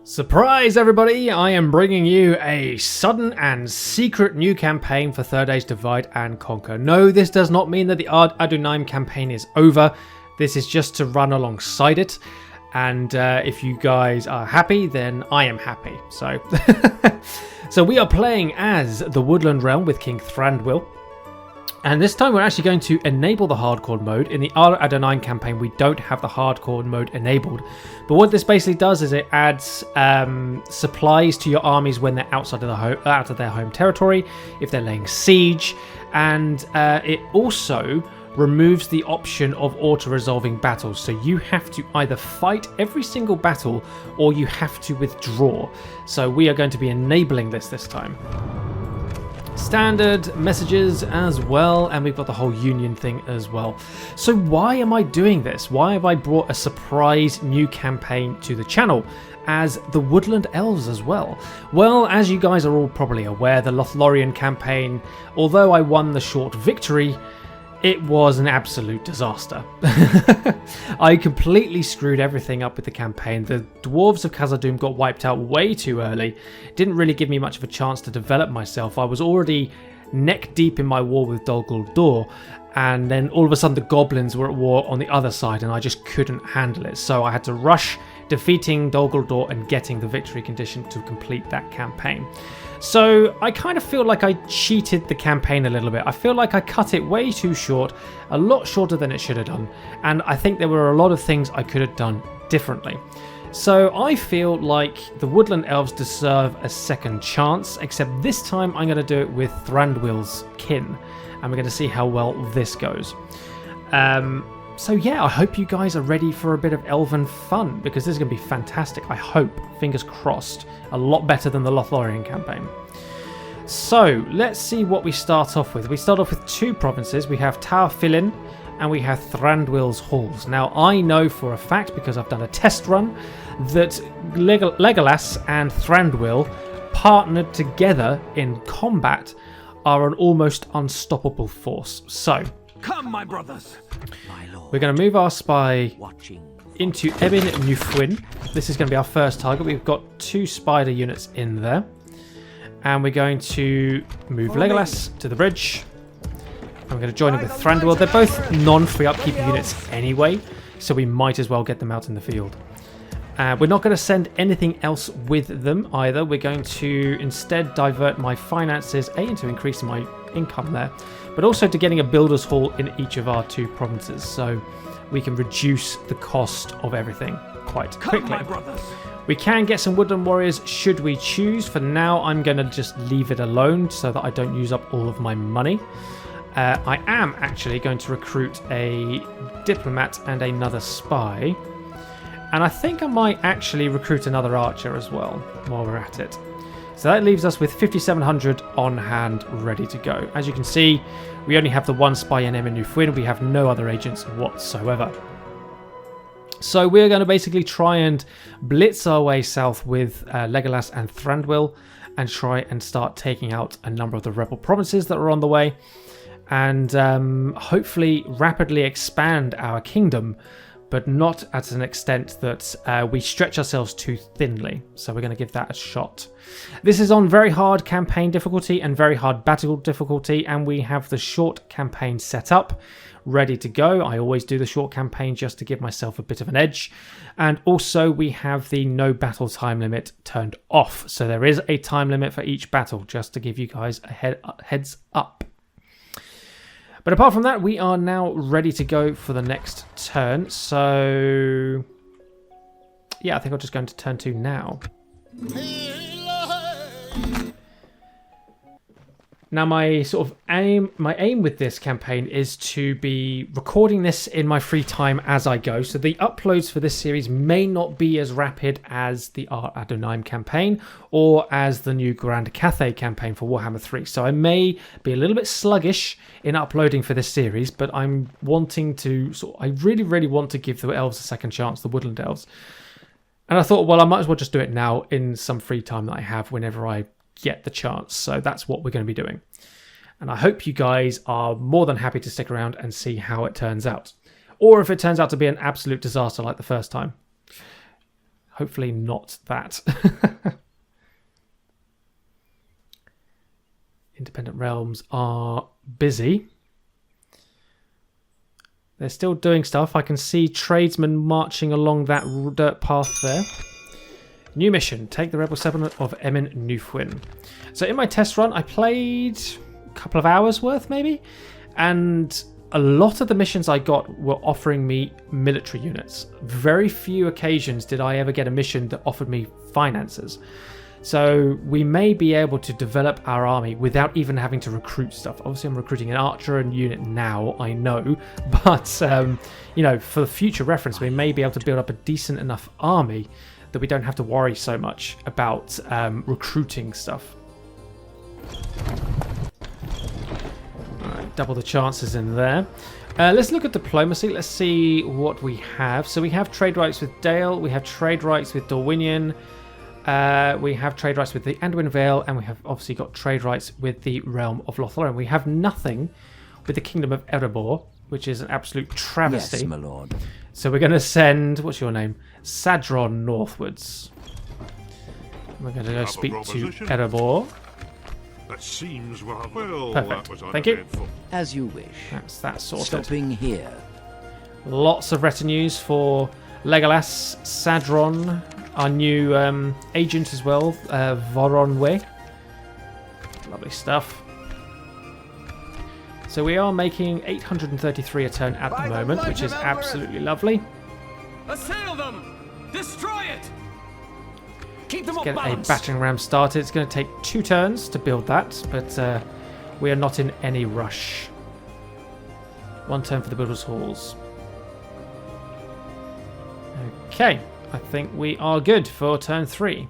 Surprise everybody, I am bringing you a sudden and secret new campaign for Third Age Divide and Conquer. No, this does not mean that the Ar-Adûnâim campaign is over. This is just to run alongside it. And if you guys are happy, then I am happy. So we are playing as the Woodland realm with King Thranduil. And this time we're actually going to enable the hardcore mode. In the Ar-Adûnâim campaign, we don't have the hardcore mode enabled. But what this basically does is it adds supplies to your armies when they're outside of out of their home territory, if they're laying siege, and it also removes the option of auto-resolving battles. So you have to either fight every single battle or you have to withdraw. So we are going to be enabling this time. Standard messages as well, and we've got the whole union thing as well. So why am I doing this? Why have I brought a surprise new campaign to the channel as the Woodland Elves as well? Well, as you guys are all probably aware, the Lothlorien campaign, although I won the short victory, it was an absolute disaster. I completely screwed everything up with the campaign. The Dwarves of Khazad-dûm got wiped out way too early. Didn't really give me much of a chance to develop myself. I was already neck deep in my war with Dol Guldor, and then all of a sudden the goblins were at war on the other side and I just couldn't handle it. So I had to rush defeating Dol Guldor and getting the victory condition to complete that campaign. So I kind of feel like I cheated the campaign a little bit. I feel like I cut it way too short, a lot shorter than it should have done. And I think there were a lot of things I could have done differently. So I feel like the Woodland Elves deserve a second chance, except this time I'm going to do it with Thranduil's kin. And we're going to see how well this goes. So yeah, I hope you guys are ready for a bit of elven fun, because this is going to be fantastic, I hope. Fingers crossed. A lot better than the Lothlorien campaign. So, let's see what we start off with. We start off with two provinces. We have Tar Filin and we have Thranduil's Halls. Now, I know for a fact, because I've done a test run, that Legolas and Thranduil, partnered together in combat, are an almost unstoppable force. So, come, my brothers. We're going to move our spy into Emyn-Nu-Fuin. This is going to be our first target. We've got 2 spider units in there. And we're going to move Legolas to the bridge. And we're going to join him with Thranduil. They're both non-free upkeep units anyway, so we might as well get them out in the field. We're not going to send anything else with them either. We're going to instead divert my finances, into increasing my income there, but also to getting a builder's hall in each of our 2 provinces, so we can reduce the cost of everything quite quickly. We can get some woodland warriors should we choose. For now, I'm going to just leave it alone so that I don't use up all of my money. I am actually going to recruit a diplomat and another spy. And I think I might actually recruit another archer as well while we're at it. So that leaves us with 5,700 on hand ready to go. As you can see, we only have the 1 spy in Emyn-Nu-Fuin. We have no other agents whatsoever. So we're going to basically try and blitz our way south with Legolas and Thranduil and try and start taking out a number of the rebel provinces that are on the way, and hopefully rapidly expand our kingdom, but not at an extent that we stretch ourselves too thinly. So we're going to give that a shot. This is on very hard campaign difficulty and very hard battle difficulty, and we have the short campaign set up, ready to go. I always do the short campaign just to give myself a bit of an edge. And also we have the no battle time limit turned off. So there is a time limit for each battle, just to give you guys a heads up. But apart from that, we are now ready to go for the next turn. So, yeah, I think I'll just go into turn 2 now. Now, my aim with this campaign is to be recording this in my free time as I go. So the uploads for this series may not be as rapid as the Ar-Adûnâim campaign or as the new Grand Cathay campaign for Warhammer 3. So I may be a little bit sluggish in uploading for this series, but I'm wanting to, I really, really want to give the elves a second chance, the Woodland Elves. And I thought, well, I might as well just do it now in some free time that I have whenever I get the chance. So that's what we're going to be doing. And I hope you guys are more than happy to stick around and see how it turns out. Or if it turns out to be an absolute disaster like the first time. Hopefully not that. Independent realms are busy. They're still doing stuff. I can see tradesmen marching along that dirt path there. New mission. Take the rebel settlement of Emyn-Nu-Fuin. So in my test run, I played a couple of hours worth maybe. And a lot of the missions I got were offering me military units. Very few occasions did I ever get a mission that offered me finances. So we may be able to develop our army without even having to recruit stuff. Obviously, I'm recruiting an archer and unit now, I know. But, you know, for future reference, we may be able to build up a decent enough army that we don't have to worry so much about recruiting stuff. Alright, double the chances in there. Let's look at diplomacy. Let's see what we have. So we have trade rights with Dale. We have trade rights with Dorwinion. We have trade rights with the Anduin Vale, and we have obviously got trade rights with the realm of Lothlorien. We have nothing with the Kingdom of Erebor, which is an absolute travesty. Yes, my lord. So we're going to send, what's your name? Sadron northwards. We're going to go speak to Erebor. That seems well. Perfect. That was Thank you. uneventful. As you wish. That's that sorted. Stopping here. Lots of retinues for Legolas, Sadron, our new agent as well, Voronwe. Lovely stuff. So we are making 833 a turn at the moment, which is absolutely lovely. Assail them! Destroy it! Keep them off Get a balance! battering ram started. It's going to take 2 turns to build that, but we are not in any rush. 1 turn for the Builder's Halls. Okay, I think we are good for turn 3.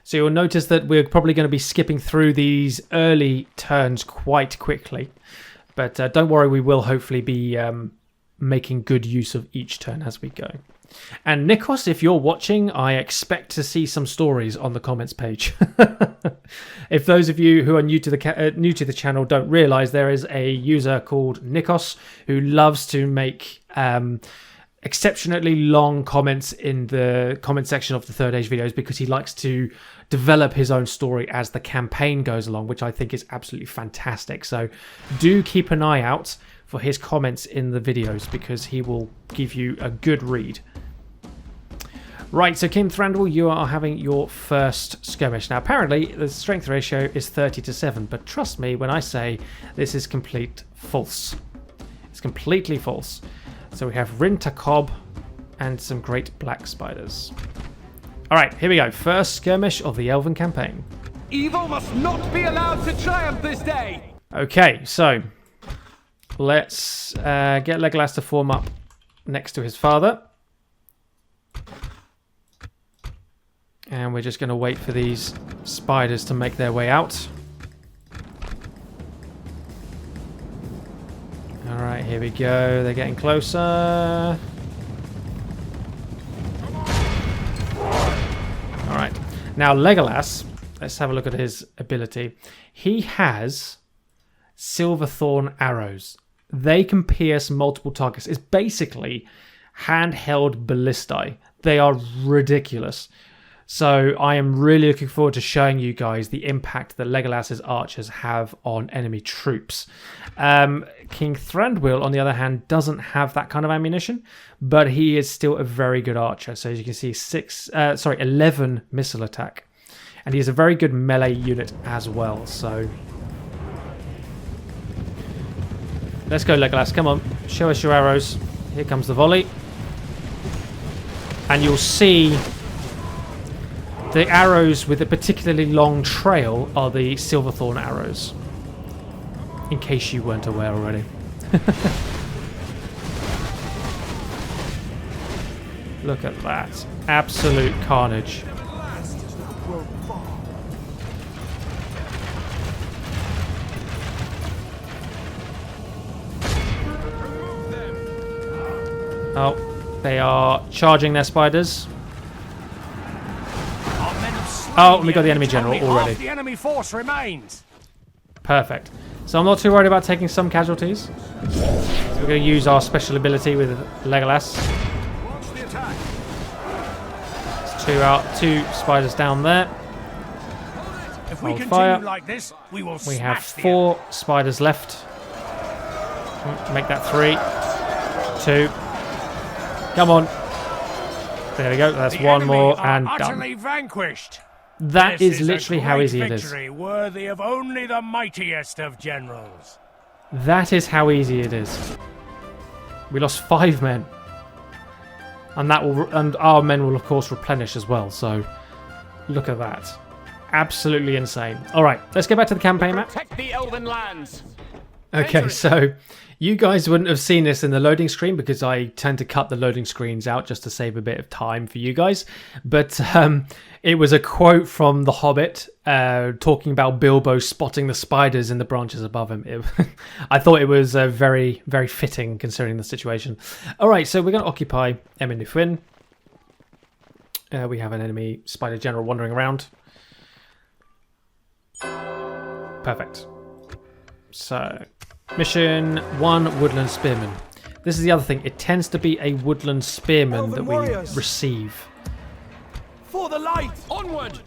So you'll notice that we're probably going to be skipping through these early turns quite quickly. But don't worry, we will hopefully be making good use of each turn as we go. And Nikos, if you're watching, I expect to see some stories on the comments page. If those of you who are new to the channel don't realise, there is a user called Nikos who loves to make exceptionally long comments in the comment section of the Third Age videos because he likes to develop his own story as the campaign goes along, which I think is absolutely fantastic. So do keep an eye out for his comments in the videos because he will give you a good read. Right, so King Thranduil, you are having your first skirmish. Now, apparently, the strength ratio is 30-7, but trust me when I say this is complete false. It's completely false. So we have Rintaqob and some great black spiders. All right, here we go. First skirmish of the Elven campaign. Evil must not be allowed to triumph this day! Okay, so let's get Legolas to form up next to his father. And we're just going to wait for these spiders to make their way out. Alright, here we go. They're getting closer. Alright. Now, Legolas, let's have a look at his ability. He has Silverthorn arrows. They can pierce multiple targets. It's basically handheld ballistae. They are ridiculous. So I am really looking forward to showing you guys the impact that Legolas's archers have on enemy troops. King Thranduil, on the other hand, doesn't have that kind of ammunition, but he is still a very good archer. So as you can see, 11 missile attack. And he is a very good melee unit as well. So let's go, Legolas. Come on, show us your arrows. Here comes the volley. And you'll see the arrows with a particularly long trail are the Silverthorn arrows. In case you weren't aware already. Look at that. Absolute carnage. Oh, they are charging their spiders. Oh, and we got the enemy general Only already. half the enemy force remains. Perfect. So I'm not too worried about taking some casualties. So we're going to use our special ability with Legolas. Launch the attack. It's two spiders down there. If we Hold continue fire. like this, we will We have smash the 4 spiders left. Make that 3. 2. Come on. There we go. That's The one enemy more are and utterly done. vanquished. That This is literally a how great easy it is. victory worthy of only the mightiest of generals. That is how easy it is. We lost 5 men. And and our men will of course replenish as well, so look at that. Absolutely insane. Alright, let's get back to the campaign map. Protect the elven lands. Okay, so you guys wouldn't have seen this in the loading screen because I tend to cut the loading screens out just to save a bit of time for you guys. But it was a quote from The Hobbit talking about Bilbo spotting the spiders in the branches above him. I thought it was very, very fitting considering the situation. All right, so we're going to occupy Emyn-Nu-Fuin. We have an enemy spider general wandering around. Perfect. So, mission 1, Woodland Spearman. This is the other thing. It tends to be a Woodland Spearman that we receive. For the light! Onward!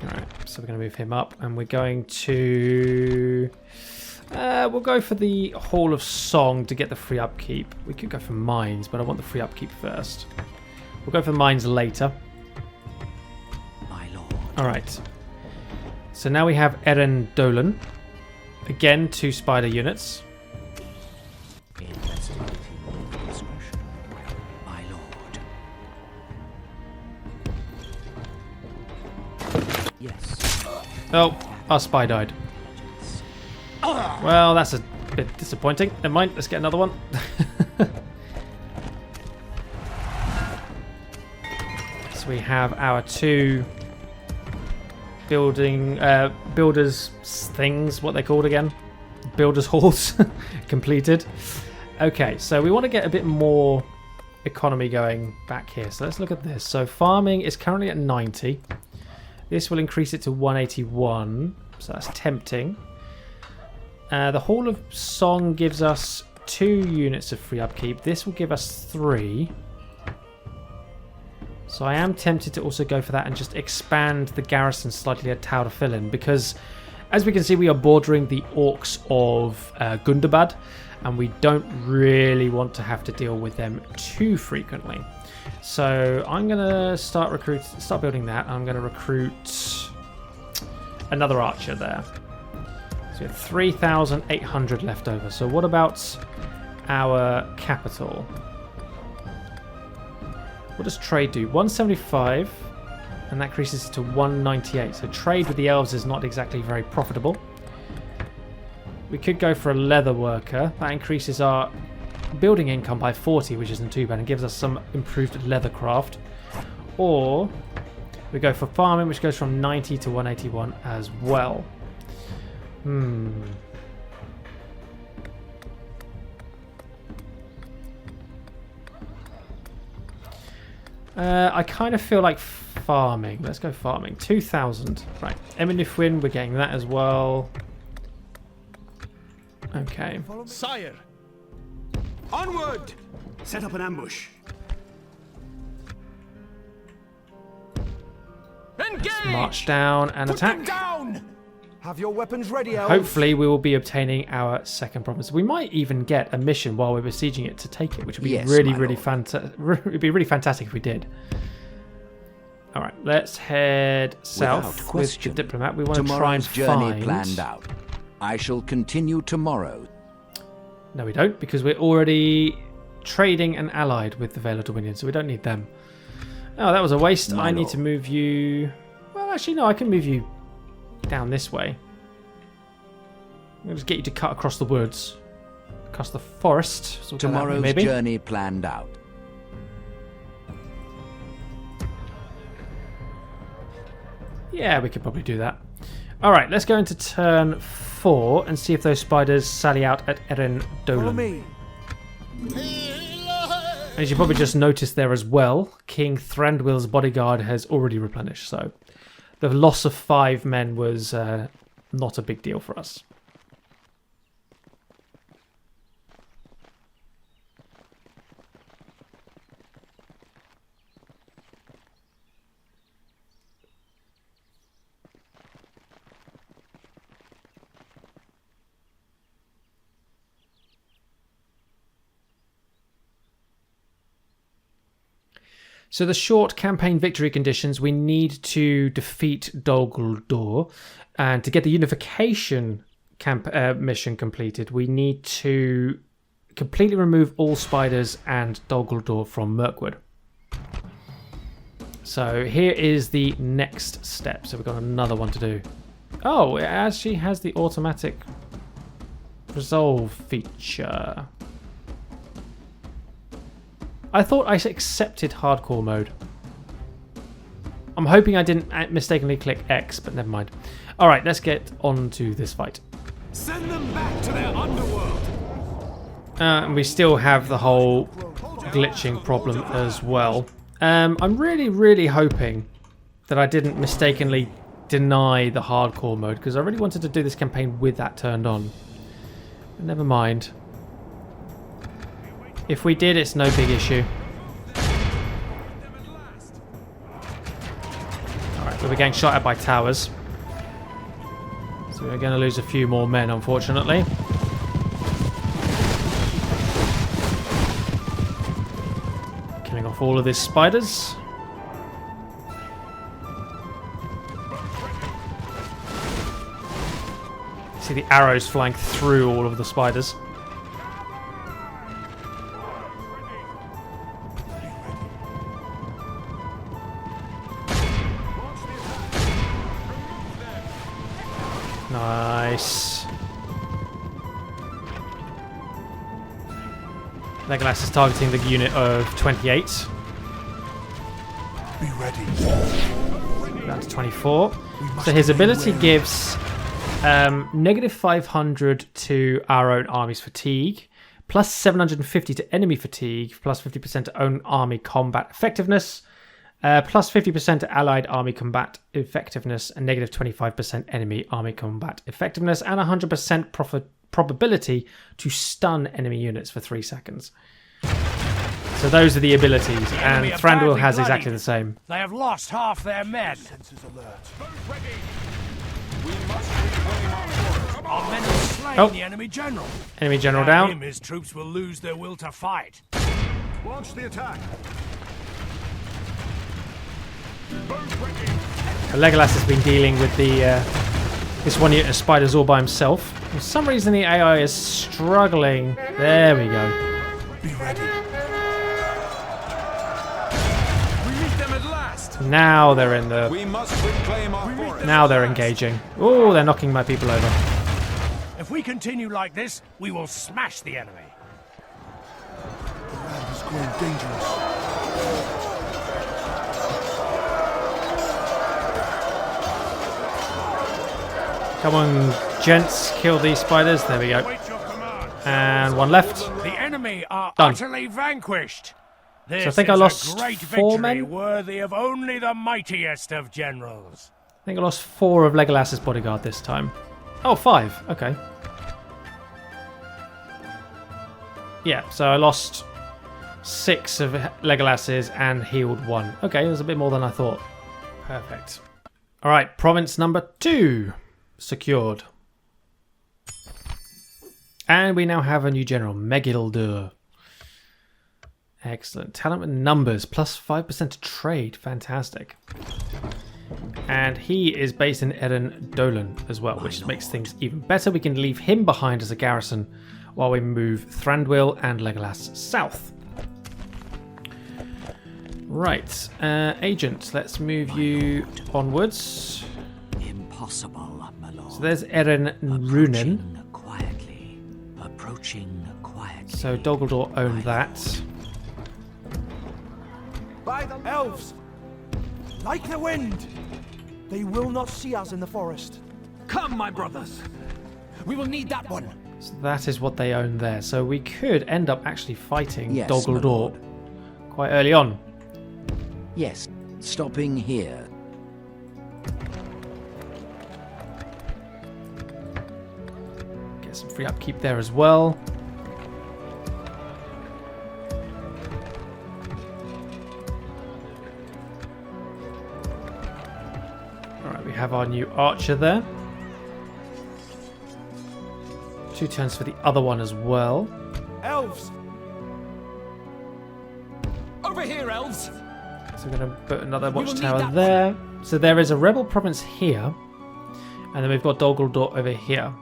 Alright, so we're going to move him up. And we're going to... we'll go for the Hall of Song to get the free upkeep. We could go for mines, but I want the free upkeep first. We'll go for the mines later. My lord. Alright. So now we have Eryn Dholen. Again, 2 spider units. Investigating with discretion. My lord. Yes. Oh, our spy died. Well, that's a bit disappointing. Never mind, let's get another one. So we have our 2 builders things, what they're called again, builders halls completed. Okay, so we want to get a bit more economy going back here, so let's look at this. So farming is currently at 90. This will increase it to 181, so that's tempting. The Hall of Song gives us 2 units of free upkeep. This will give us 3. So I am tempted to also go for that and just expand the garrison slightly at Thranduil, because as we can see we are bordering the Orcs of Gondor, and we don't really want to have to deal with them too frequently. So I'm going to start building that. I'm going to recruit another archer there. So we have 3,800 left over. So what about our capital? What does trade do? 175, and that increases to 198. So trade with the elves is not exactly very profitable. We could go for a leather worker. That increases our building income by 40, which isn't too bad, and gives us some improved leather craft. Or we go for farming, which goes from 90 to 181 as well. I kind of feel like farming. Let's go farming. 2,000. Right. Emyn-Nu-Fuin, we're getting that as well. Okay. Sire! Onward! Set up an ambush. Engage! March down and Put them attack. down! Have your weapons ready, elves. Hopefully we will be obtaining our second province. We might even get a mission while we're besieging it to take it, which would be really fantastic. It'd be really fantastic if we did. All right, let's head south with the diplomat. We want to try and find... planned out. I shall continue tomorrow. No, we don't, because we're already trading and allied with the Vale of Dominion, so we don't need them. Oh, that was a waste. I need to move you... Well, actually, no, I can move you down this way. I'll just get you to cut across the woods, across the forest. So Tomorrow's journey planned out. Yeah, we could probably do that. All right, let's go into turn 4 and see if those spiders sally out at Eryn Dholen. As you probably just noticed there as well, King Thranduil's bodyguard has already replenished, so the loss of 5 men was not a big deal for us. So the short campaign victory conditions, we need to defeat Dol Guldor, and to get the unification mission completed, we need to completely remove all spiders and Dol Guldor from Mirkwood. So here is the next step. So we've got another one to do. Oh, it actually has the automatic resolve feature. I thought I accepted hardcore mode. I'm hoping I didn't mistakenly click X, but never mind. Alright, let's get on to this fight. Send them back to their underworld. And we still have the whole glitching problem as well. I'm really hoping that I didn't mistakenly deny the hardcore mode, because I really wanted to do this campaign with that turned on. But never mind. If we did, it's no big issue. Alright, we're getting shot at by towers. So we're going to lose a few more men, unfortunately. Killing off all of these spiders. See the arrows flying through all of the spiders. Nice. Legolas is targeting the unit of 28. Be ready. Down to 24. So his ability gives negative 500 to our own army's fatigue, plus 750 to enemy fatigue, plus 50% to own army combat effectiveness, plus 50% to allied army combat effectiveness, and negative 25% enemy army combat effectiveness, and 100% probability to stun enemy units for 3 seconds. So those are the abilities, and Thranduil has exactly the same. They have lost half their men. Our men have slain the enemy general. Enemy general down. His troops will lose their will to fight. Launch the attack. Legolas has been dealing with the this one unit of spiders all by himself. For some reason the AI is struggling. There we go. Be ready. We meet them at last. Now they're in the... We must reclaim our forest. Now they're engaging. Oh, they're knocking my people over. If we continue like this, we will smash the enemy. The land is growing dangerous. Come on, gents, kill these spiders. There we go. Wait your command. And one left. The enemy are Done. utterly vanquished. This So I think is I lost a great 4 victory men. worthy of only the mightiest of generals. I think I lost 4 of Legolas's bodyguard this time. Oh, 5. Okay. Yeah, so I lost 6 of Legolas's and healed 1. Okay, there's a bit more than I thought. Perfect. All right, province number 2 secured. And we now have a new general, Megildur. Excellent. Talent and numbers, plus 5% to trade. Fantastic. And he is based in Dholen as well, which makes things even better. We can leave him behind as a garrison while we move Thranduil and Legolas south. Right, agent, let's move you onwards. Impossible, my lord. So there's Emyn-Nu-Fuin. Approaching quietly. So Dol Guldor owned that. By the elves, like the wind, they will not see us in the forest. Come, my brothers. We will need that one. So that is what they own there. So we could end up actually fighting Yes, Dol my Guldor lord. quite early on. Yes, stopping here. Get some free upkeep there as well. Alright, we have our new archer there. 2 turns for the other one as well. Elves! Over here, elves! So we're going to put another watchtower there. So there is a rebel province here. And then we've got Dol Guldor over here.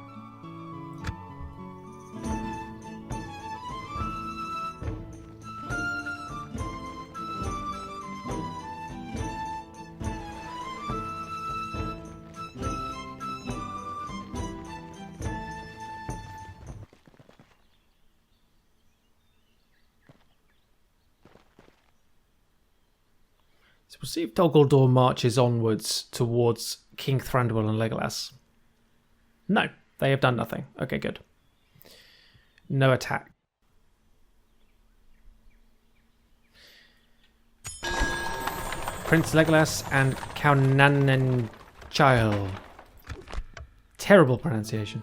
So we'll see if Dol Guldor marches onwards towards King Thranduil and Legolas. No, they have done nothing. Okay, good. No attack. Prince Legolas and Qet'uviq. Terrible pronunciation.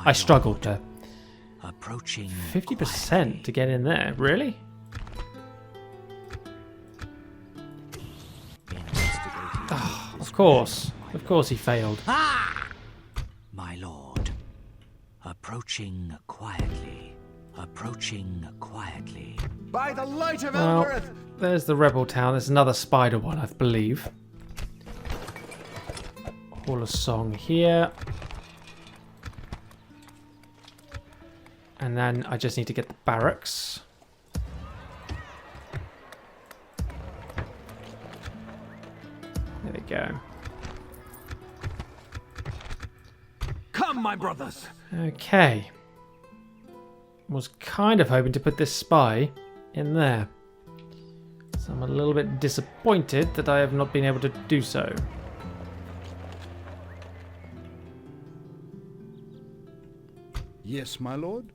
I struggled there. Approaching 50% to get in there, really? Oh, of course he failed. My lord, approaching quietly, approaching quietly. By the light of Well, Elbereth! there's the rebel town. There's another spider one, I believe. Hall of Song here. And then I just need to get the barracks. There we go. Come, my brothers! Okay. Was kind of hoping to put this spy in there. So I'm a little bit disappointed that I have not been able to do so. Yes, my lord?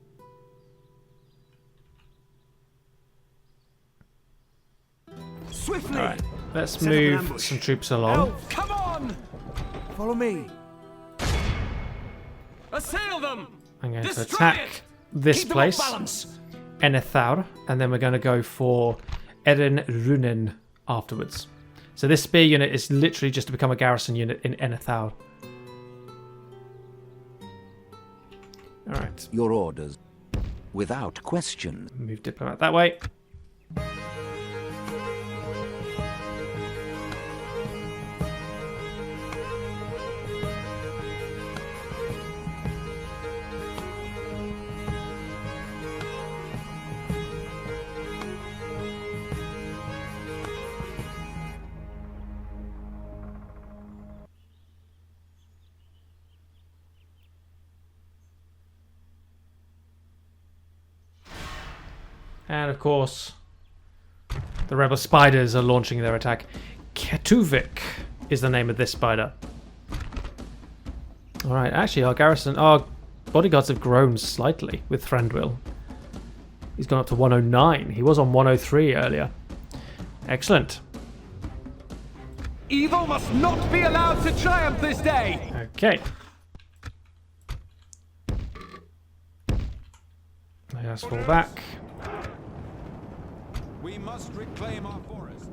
Swiftly! Alright, let's Set up an move ambush. some troops along. Elves, Come on! follow me. Assail them! I'm going to Destroy attack it! this Keep them place, off balance! Enethaur, and then we're going to go for Eryn afterwards. So this spear unit is literally just to become a garrison unit in Enethaur. Alright, Your orders, without question. move diplomat that way. And of course, the rebel spiders are launching their attack. Qet'uviq is the name of this spider. Alright, actually our bodyguards have grown slightly with Thranduil. He's gone up to 109. He was on 103 earlier. Excellent. Evil must not be allowed to triumph this day! Okay. Let us fall back. We must reclaim our forests.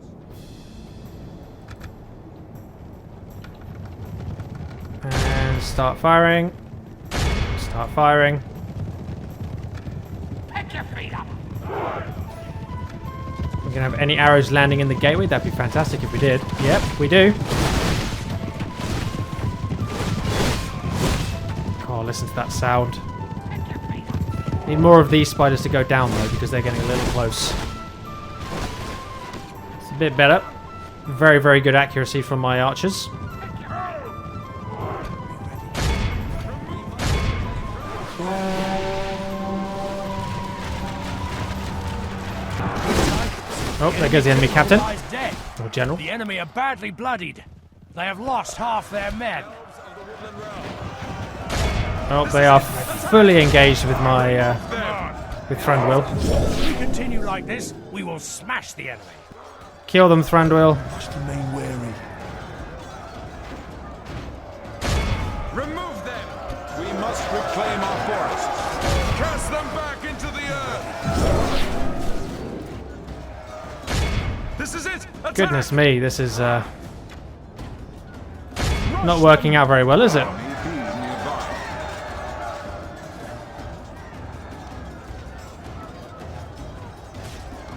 And start firing. Start firing. Pick your feet up. We're gonna have any arrows landing in the gateway. That'd be fantastic if we did. Yep, we do. Oh, listen to that sound. Need more of these spiders to go down though, because they're getting a little close. It's a bit better. Very, very good accuracy from my archers. Oh, there goes the enemy captain. Lies dead. Or general. The enemy are badly bloodied. They have lost half their men. Oh, they are fully engaged with my with Thranduil. If we continue like this, we will smash the enemy. Kill them, Thranduil. Just remain wary. Remove them! We must reclaim our forests. Cast them back into the earth. This is it. Attack! Goodness me, this is not working out very well, is it?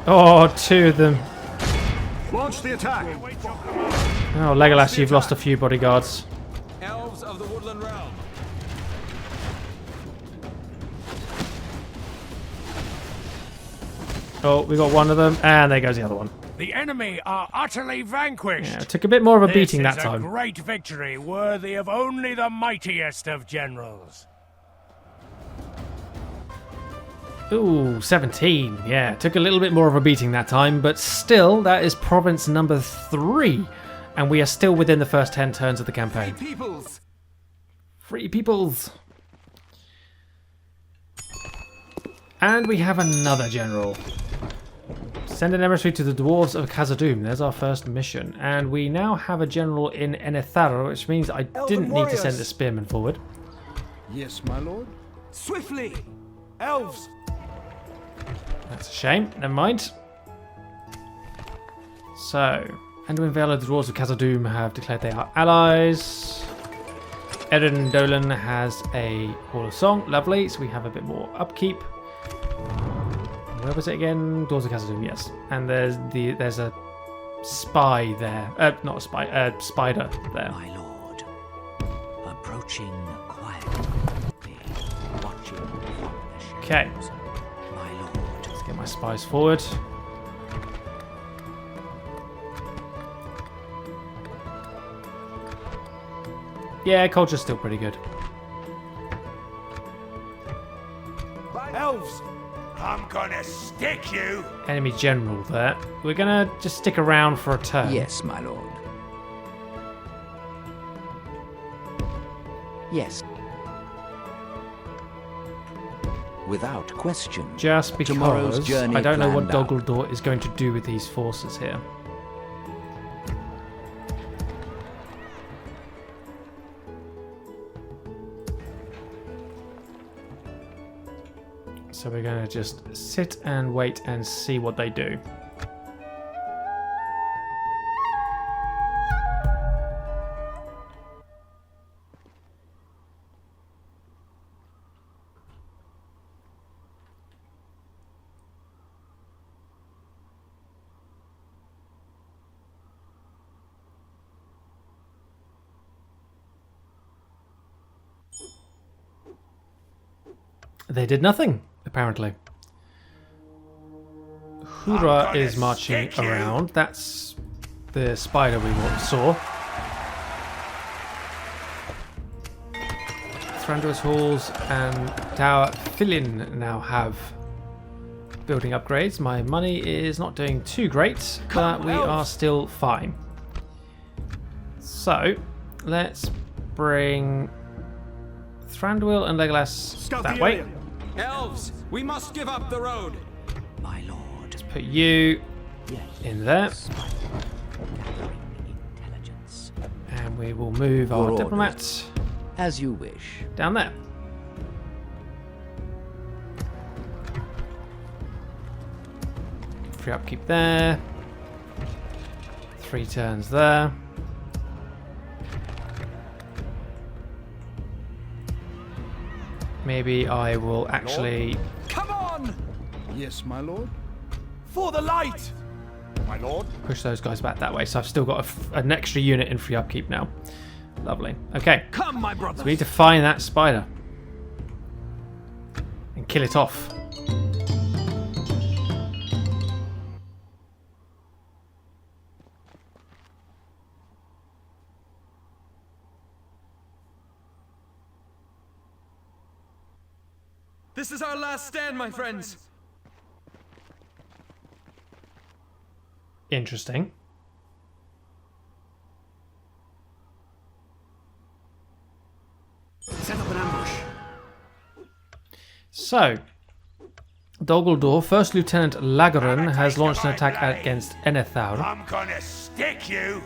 Oh, two of them. Launch the attack. Oh, Legolas, you've lost a few bodyguards. Elves of the Woodland realm. Oh, we got one of them, and there goes the other one. The enemy are utterly vanquished. Yeah, it took a bit more of a beating that This time. is a great victory, worthy of only the mightiest of generals. Ooh, 17. Yeah, took a little bit more of a beating that time, but still, that is province number 3. And we are still within the first 10 turns of the campaign. Peoples. Free peoples. And we have another general. Send an emissary to the Dwarves of Khazad-dûm. There's our first mission. And we now have a general in Enethaur, which means I didn't need to send a spearman forward. Yes, my lord. Swiftly! Elves! That's a shame. Never mind. So, Anduin Vale and the Dwarves of Khazad-dûm have declared they are allies. Eryn and Dholen has a Hall of Song. Lovely. So we have a bit more upkeep. Where was it again? Dwarves of Khazad-dûm, yes. And there's a spy there. Not a spy. A spider there. My lord, approaching quietly, watching from the shadows. Okay. My lord, Let's get my spies forward. Yeah, culture's still pretty good. Elves! I'm gonna stick you. Enemy general there. We're gonna just stick around for a turn. yes, my lord. Yes. Without question. Just Tomorrow's because journey I don't know what planned Dol out. Guldor is going to do with these forces here. So we're going to just sit and wait and see what they do. They did nothing, apparently. Hura is marching around. That's the spider we saw. Thranduil's halls and Tower Fillin now have building upgrades. My money is not doing too great, but we are still fine. So, let's bring Thranduil and Legolas that way. Elves, we must give up the road. My lord. Put you in there. Intelligence. And we will move our Your diplomat As you wish. down there. Free upkeep there. 3 turns there. Maybe I will actually Come on! Yes, my lord. For the light! My lord. push those guys back that way. So I've still got an extra unit in free upkeep now. Lovely. Okay. Come, my brothers! So we need to find that spider and kill it off. This is our last stand, my friends. Interesting. Set up an ambush. So, Dol Guldor, First Lieutenant Lothlórien, has launched an attack against Enethaur. I'm gonna stick you.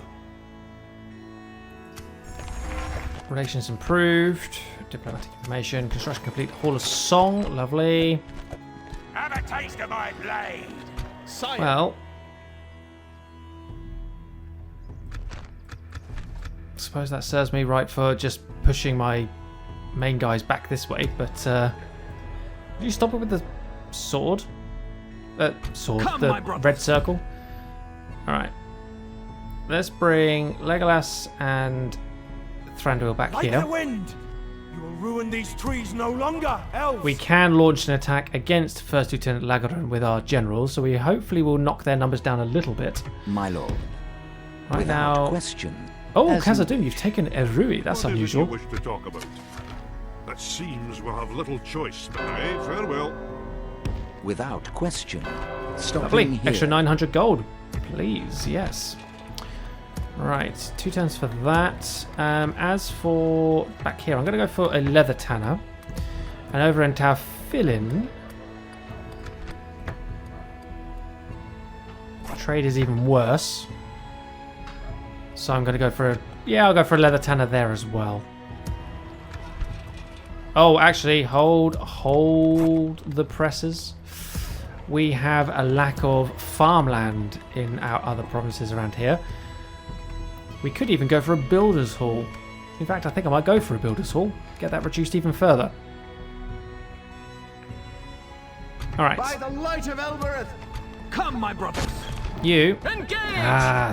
Relations improved. Diplomatic information. Construction complete. Hall of Song. Lovely. Have a taste of my blade. Well, I suppose that serves me right for just pushing my main guys back this way, but did you stop it with the sword? The red circle? Alright. Let's bring Legolas and Thranduil back Like here. the wind! You will ruin these trees no longer, elves! We can launch an attack against First Lieutenant Lagorun with our generals, so we hopefully will knock their numbers down a little bit. My lord. Right Without now... question. Oh, As you- Khazad-dûm, you've taken Eryn. That's What is it unusual. you wish to talk about? It seems we'll have little choice today. Farewell. Without question. Stopping Lovely. here. Extra 900 gold. Please, yes. Right, 2 turns for that. As for back here, I'm going to go for a leather tanner. And over in Taufillin, trade is even worse. So I'm going to go for a... Yeah, I'll go for a leather tanner there as well. Oh, actually, hold the presses. We have a lack of farmland in our other provinces around here. We could even go for a builder's hall. In fact, I think I might go for a builder's hall. Get that reduced even further. Alright. By the light of Elbereth, come, my brothers. You. Engage!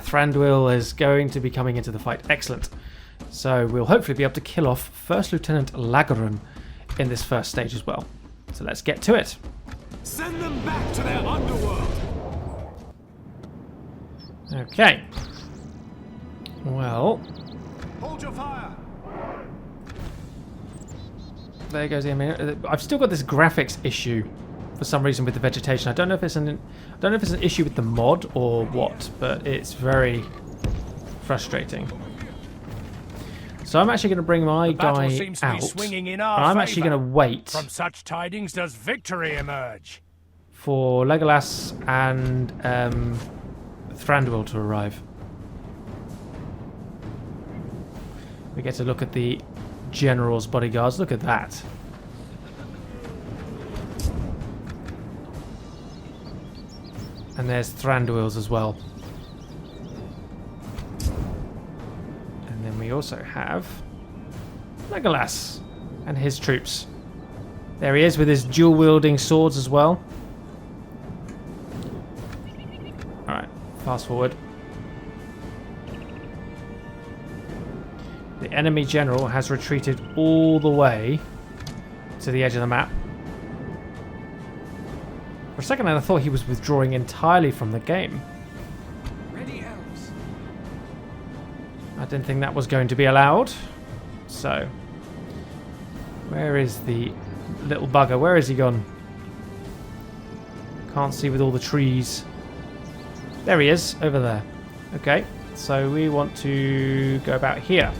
Thranduil is going to be coming into the fight. Excellent. So we'll hopefully be able to kill off First Lieutenant Lagorun in this first stage as well. So let's get to it. Send them back to their underworld. Okay. Well, Hold your fire. there goes the I've still got this graphics issue for some reason with the vegetation. I don't know if it's an issue with the mod or what, but it's very frustrating. So I'm actually going to bring my Battle guy seems to be out. swinging in And our I'm actually favour. going to wait From such tidings does victory emerge. for Legolas and Thranduil to arrive. We get to look at the general's bodyguards. Look at that. And there's Thranduil's as well. And then we also have Legolas and his troops. There he is with his dual-wielding swords as well. Alright, fast forward. The enemy general has retreated all the way to the edge of the map. For a second I thought he was withdrawing entirely from the game. Ready, elves. I didn't think that was going to be allowed. So, where is the little bugger? Where is he gone? Can't see with all the trees. There he is, over there. Okay, so we want to go about here.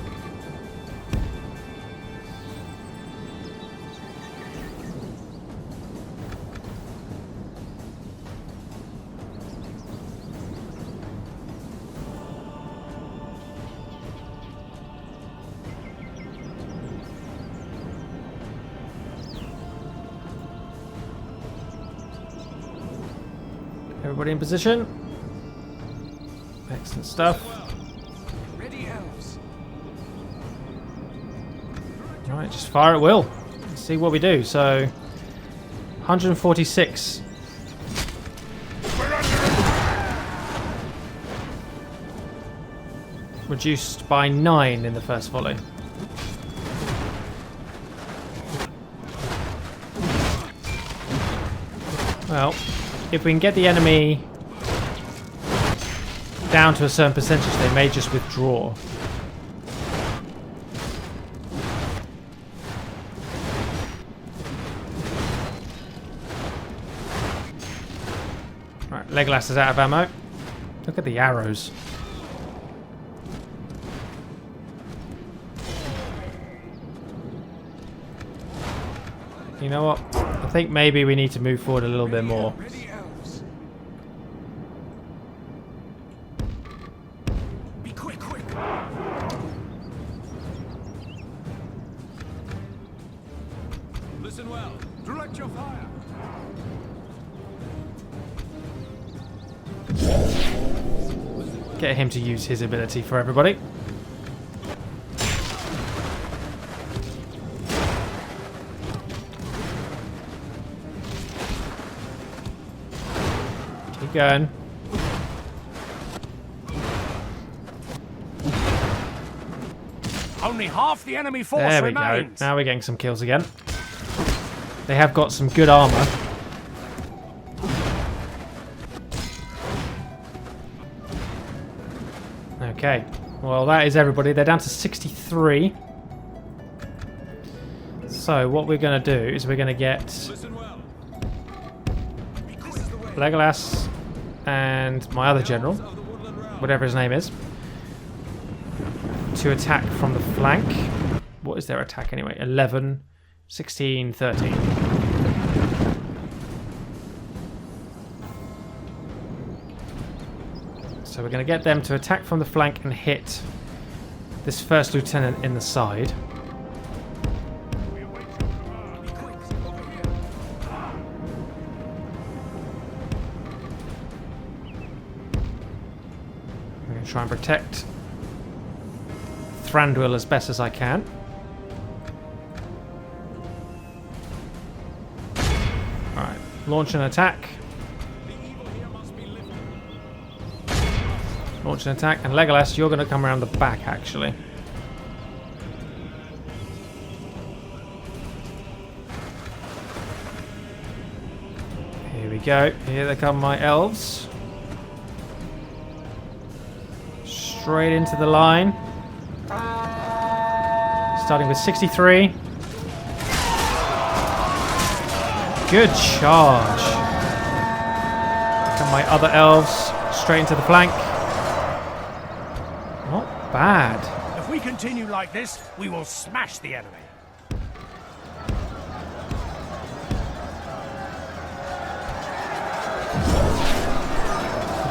Everybody in position. Excellent stuff. Ready, elves. Alright, just fire at will. Let's see what we do. So, 146. Reduced by 9 in the first volley. Well, if we can get the enemy down to a certain percentage, they may just withdraw. Right, Legolas is out of ammo. Look at the arrows. You know what? I think maybe we need to move forward a little bit more. Ready, elves. Be quick, quick. Listen well. Direct your fire. Get him to use his ability for everybody. Keep going. Only half the enemy force There we remains. go. Now we're getting some kills again. They have got some good armor. Okay. Well, that is everybody. They're down to 63. So what we're going to do is we're going to get Listen well. Legolas and my other general, Of the Woodland realm. whatever his name is, to attack from the flank. What is their attack anyway? 11, 16, 13. So we're going to get them to attack from the flank and hit this first lieutenant in the side. I'm going to try and protect Thranduil as best as I can. Alright, launch an attack. Launch an attack, and Legolas, you're going to come around the back actually. Here we go. Here they come, my elves. Straight into the line. Starting with 63. Good charge. And my other elves straight into the flank. Not bad. If we continue like this, we will smash the enemy.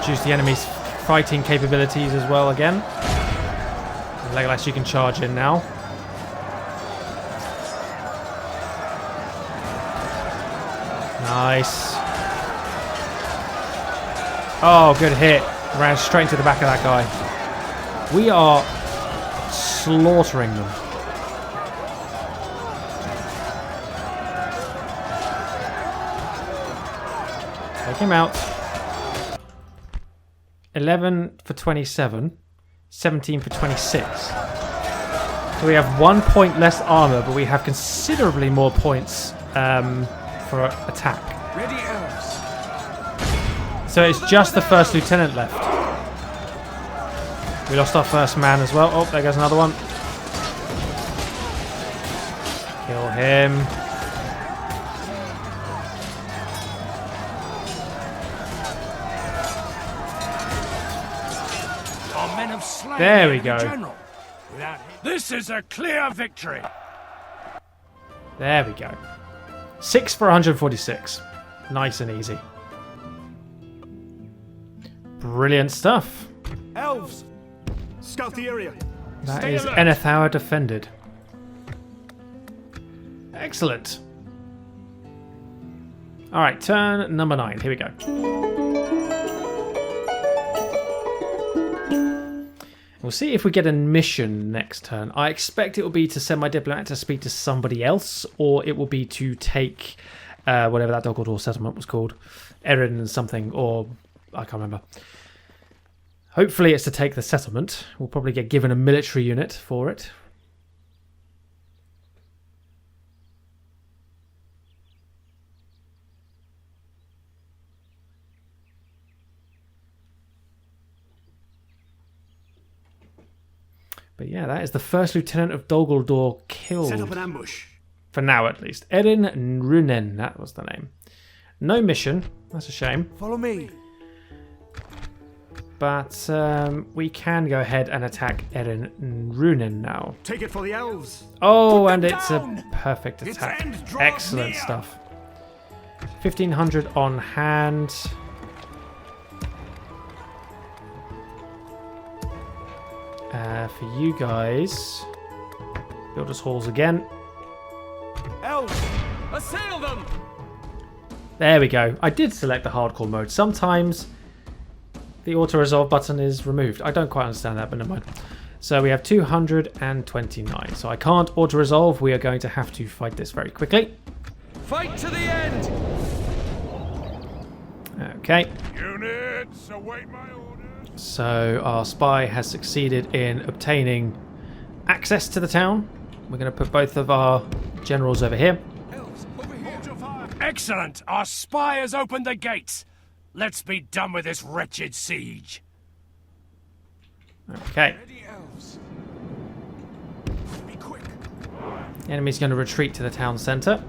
Reduce the enemy's fighting capabilities as well again. Legolas, you can charge in now. Nice. Oh, good hit. Ran straight into the back of that guy. We are slaughtering them. Take him out. 11 for 27. 17 for 26. So we have 1 point less armor, but we have considerably more points for attack. Ready, elves. So it's just the first lieutenant left. We lost our first man as well. Oh, there goes another one. Kill him. Our men have slain There the we enemy go. general. This is a clear victory. There we go. 6 for 146. Nice and easy. Brilliant stuff. Elves, scout the area. That Stay is alert. Enethaur defended. Excellent. Alright, turn number 9. Here we go. We'll see if we get a mission next turn. I expect it will be to send my diplomat to speak to somebody else, or it will be to take whatever that Dol Guldor settlement was called. Eryn and something, or I can't remember. Hopefully it's to take the settlement. We'll probably get given a military unit for it. But yeah, that is the first lieutenant of Dol Guldor killed. Set up an ambush. For now, at least. Emyn-Nu-Fuin, that was the name. No mission. That's a shame. Follow me. But we can go ahead and attack Emyn-Nu-Fuin now. Take it for the elves. Oh, Put and them it's down. a perfect Its attack. end draws Excellent near. stuff. 1,500 on hand. For you guys, Builders Halls again. Elves, Assail them! There we go. I did select the hardcore mode. Sometimes the auto-resolve button is removed. I don't quite understand that, but never mind. So we have 229. So I can't auto-resolve. We are going to have to fight this very quickly. Fight to the end! Okay. Units, await my orders. So our spy has succeeded in obtaining access to the town. We're going to put both of our generals over here. Elves, over here! Hold your fire. Excellent! Our spy has opened the gates. Let's be done with this wretched siege. Okay. Ready, elves. Be quick. The enemy's going to retreat to the town centre.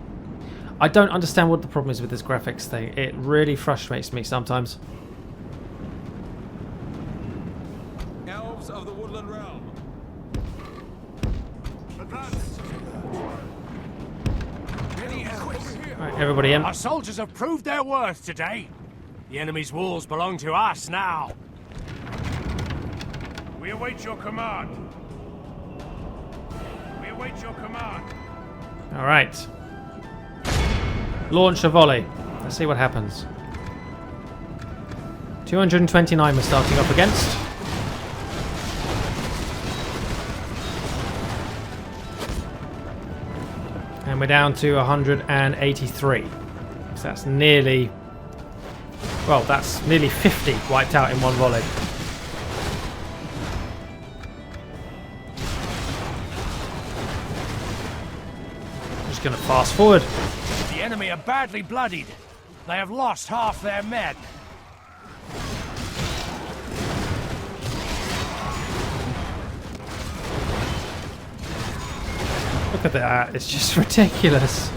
I don't understand what the problem is with this graphics thing. It really frustrates me sometimes. Elves of the Woodland realm. Advance. Ready, elves. Right, everybody in. Our soldiers have proved their worth today. The enemy's walls belong to us now. We await your command. We await your command. All right. Launch a volley. Let's see what happens. 229 we're starting up against. And we're down to 183. So that's nearly... Well, that's nearly 50 wiped out in one volley. Just going to fast forward. The enemy are badly bloodied. They have lost half their men. Look at that, it's just ridiculous.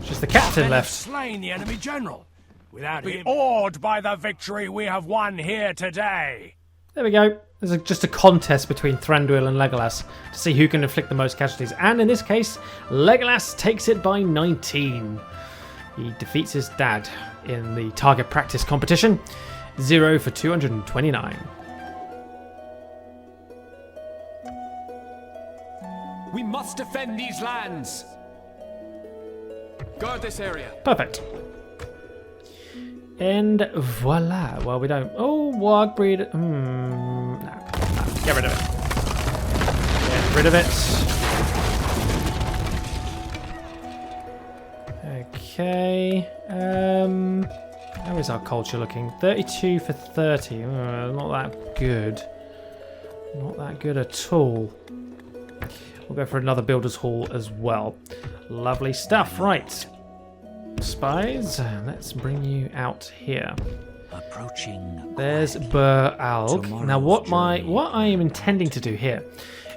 Just the captain Men have left. slain the enemy general. Without him, awed by the victory we have won here today. There we go. There's just a contest between Thranduil and Legolas to see who can inflict the most casualties. And in this case, Legolas takes it by 19. He defeats his dad in the target practice competition. 0 for 229. We must defend these lands. Guard this area. Perfect. And voila. Well, we don't... Oh, warg breed. No. Get rid of it. Get rid of it. Okay. How is our culture looking? 32 for 30. Not that good. Not that good at all. We'll go for another builder's hall as well. Lovely stuff. Right. Spies, let's bring you out here. Approaching. There's Bur-Alg. Now what I am intending to do here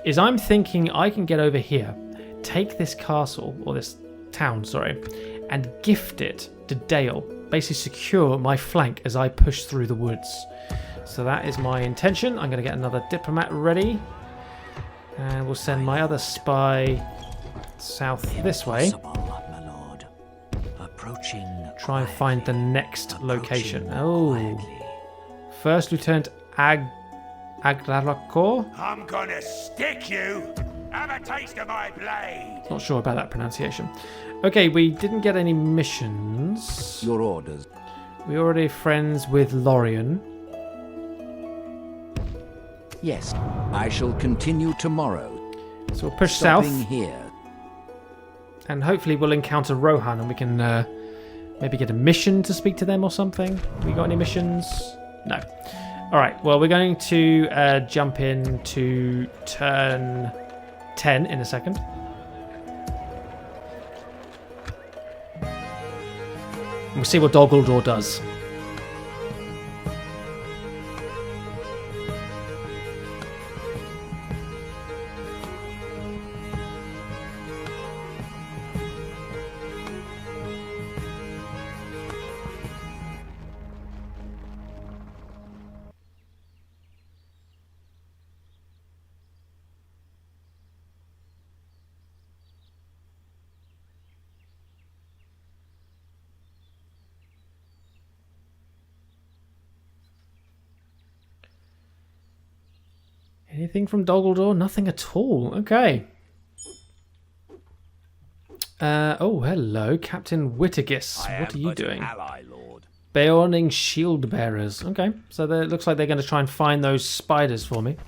is I'm thinking I can get over here, take this castle, or this town, sorry, and gift it to Dale. Basically secure my flank as I push through the woods. So that is my intention. I'm going to get another diplomat ready. And we'll send my other spy south this way. Try and find the next location. Oh. First Lieutenant Aglaracor? I'm gonna stick you. Have a taste of my blade. Not sure about that pronunciation. Okay, we didn't get any missions. Your orders. We're already friends with Lothlórien. Yes. I shall continue tomorrow. So we'll push Stopping south. here. And hopefully we'll encounter Rohan and we can maybe get a mission to speak to them or something. We got any missions? No. Alright, well we're going to jump in to turn 10 in a second. And we'll see what Dol Guldor does. Anything from Dol Guldor? Nothing at all. Okay. Oh, hello, Captain Wittigis. What are you doing? Ally, Lord. Beorning shield bearers. Okay, so it looks like they're going to try and find those spiders for me.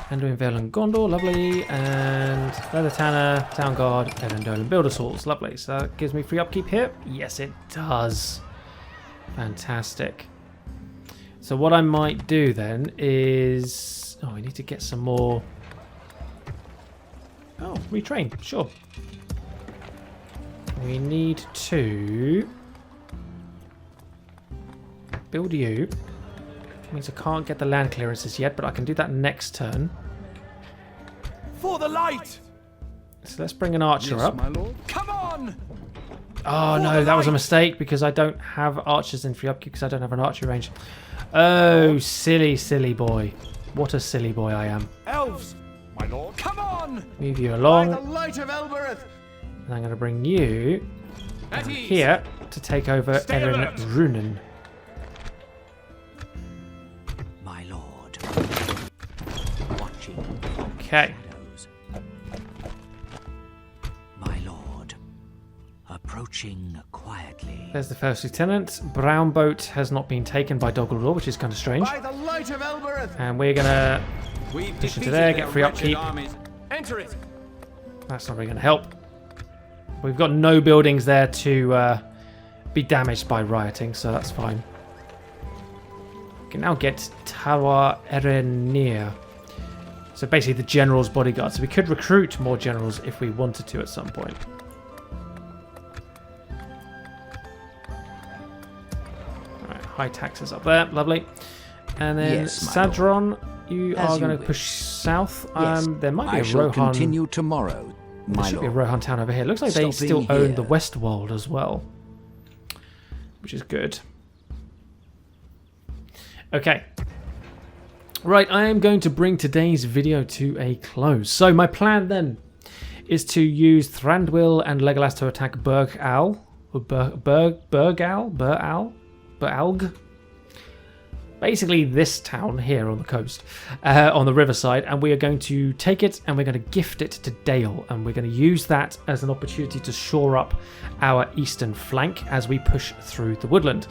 Anduin Vale and Gondor, lovely. And Leather Tanner, Town Guard, Eryn, Dholen, Builder Tools, lovely. So that gives me free upkeep here. Yes, it does. Fantastic. So what I might do then is... Oh, we need to get some more... Oh, retrain, sure. We need to... build you. Means I can't get the land clearances yet, but I can do that next turn. For the light! So let's bring an archer Yes, up. my lord. Come on! Oh no, that was a mistake because I don't have archers in free upkeep because I don't have an archery range. Oh, silly, silly boy. What a silly boy I am. Elves! My lord. Come on! Move you By along. the light of Elbereth! And I'm going to bring you At down ease. here to take over Stay alert. Eryn-Nu-Fuin. My lord. Watching Okay. shadows. My lord. Approaching quietly. There's the first lieutenant. Brown boat has not been taken by Dol Guldor, which is kind of strange. By the light of Elbereth! And we're going to We've push into defeated there, their get free wretched upkeep. armies. Enter it. That's not really going to help. We've got no buildings there to be damaged by rioting, so that's fine. We can now get Tower Eryn. So basically the general's bodyguard. So we could recruit more generals if we wanted to at some point. Alright, high taxes up there. Lovely. And then Yes, my lord. Sadron, you As are you going to wish. push south. Yes, There might be I a shall Rohan. continue tomorrow, There my should be a lord. Rohan town over here. Looks like they Stopping still own the here. Westwold as well, which is good. Okay. Right, I am going to bring today's video to a close. So my plan then is to use Thranduil and Legolas to attack Burg-Al. Or Buralg? Basically this town here on the coast, on the riverside, and we are going to take it and we're going to gift it to Dale, and we're going to use that as an opportunity to shore up our eastern flank as we push through the woodland.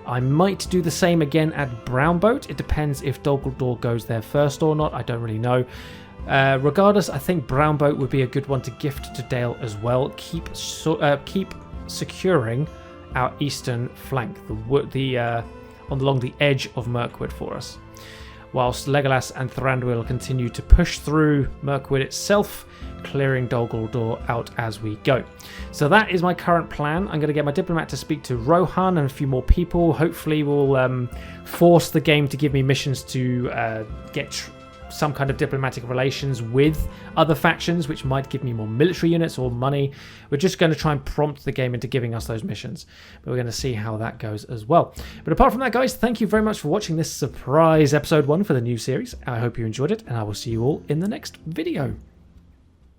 I might do the same again at Brownboat. It depends if Dol Guldor goes there first or not. I don't really know. Regardless, I think Brownboat would be a good one to gift to Dale as well. Keep securing our eastern flank, along the edge of Mirkwood for us, whilst Legolas and Thranduil continue to push through Mirkwood itself, clearing Dol Guldor out as we go. So that is my current plan. I'm going to get my diplomat to speak to Rohan and a few more people. Hopefully we'll force the game to give me missions to get some kind of diplomatic relations with other factions, which might give me more military units or money. We're just going to try and prompt the game into giving us those missions, but we're going to see how that goes as well. But apart from that, guys, thank you very much for watching this surprise episode 1 for the new series. I hope you enjoyed it, and I will see you all in the next video.